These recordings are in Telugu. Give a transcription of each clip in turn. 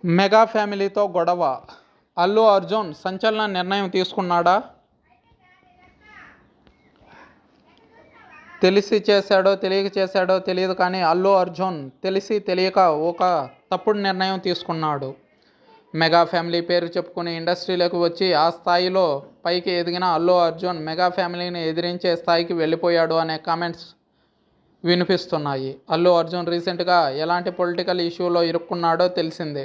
మెగా ఫ్యామిలీతో గొడవ. అల్లు అర్జున్ సంచలన నిర్ణయం తీసుకున్నాడా? తెలిసి చేశాడో తెలియక చేశాడో తెలియదు కానీ అల్లు అర్జున్ తెలిసి తెలియక ఒక తప్పుడు నిర్ణయం తీసుకున్నాడు. మెగా ఫ్యామిలీ పేరు చెప్పుకుని ఇండస్ట్రీలోకి వచ్చి ఆ స్థాయిలో పైకి ఎదిగిన అల్లు అర్జున్ మెగా ఫ్యామిలీని ఎదిరించే స్థాయికి వెళ్ళిపోయాడు అనే కామెంట్స్ వినిపిస్తున్నాయి. అల్లు అర్జున్ రీసెంట్గా ఎలాంటి పొలిటికల్ ఇష్యూలో ఇరుక్కున్నాడో తెలిసిందే.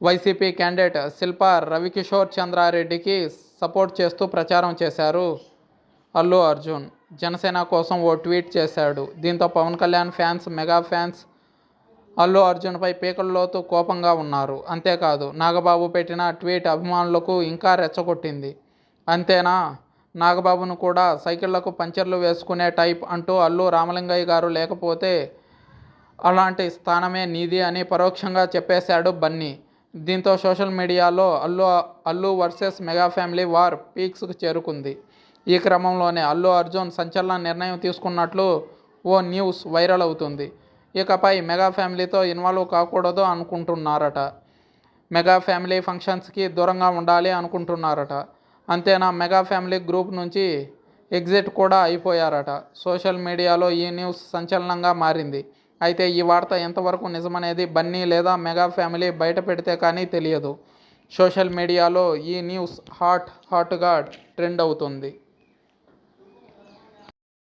వైసీపీ క్యాండిడేట్ శిల్పా రవికిషోర్ చంద్రారెడ్డికి సపోర్ట్ చేస్తూ ప్రచారం చేశారు అల్లు అర్జున్. జనసేన కోసం ఓ ట్వీట్ చేశాడు. దీంతో Pavan Kalyan fans, mega fans Allu అర్జున్పై పీకల్లోతు కోపంగా ఉన్నారు. అంతేకాదు, నాగబాబు పెట్టిన ట్వీట్ అభిమానులకు ఇంకా రెచ్చగొట్టింది. అంతేనా, నాగబాబును కూడా సైకిళ్లకు పంచర్లు వేసుకునే టైప్ అంటూ అల్లు రామలింగయ్య గారు లేకపోతే అలాంటి స్థానమే నీది అని పరోక్షంగా చెప్పేశాడు బన్నీ. దీంతో సోషల్ మీడియాలో Allu versus mega family war పీక్స్కు చేరుకుంది. ఈ క్రమంలోనే అల్లు అర్జున్ సంచలన నిర్ణయం తీసుకున్నట్లు ఓ న్యూస్ వైరల్ అవుతుంది. ఇకపై మెగా ఫ్యామిలీతో ఇన్వాల్వ్ కాకూడదు అనుకుంటున్నారట. మెగా ఫ్యామిలీ ఫంక్షన్స్కి దూరంగా ఉండాలి అనుకుంటున్నారట. అంతేనా, మెగా ఫ్యామిలీ గ్రూప్ నుంచి ఎగ్జిట్ కూడా అయిపోయారట. సోషల్ మీడియాలో ఈ న్యూస్ సంచలనంగా మారింది. అయితే ఈ వార్త ఎంతవరకు నిజమనేది బన్నీ లేదా మెగా ఫ్యామిలీ బయట పెడితే కానీ తెలియదు. సోషల్ మీడియాలో ఈ న్యూస్ హాట్గా ట్రెండ్ అవుతుంది.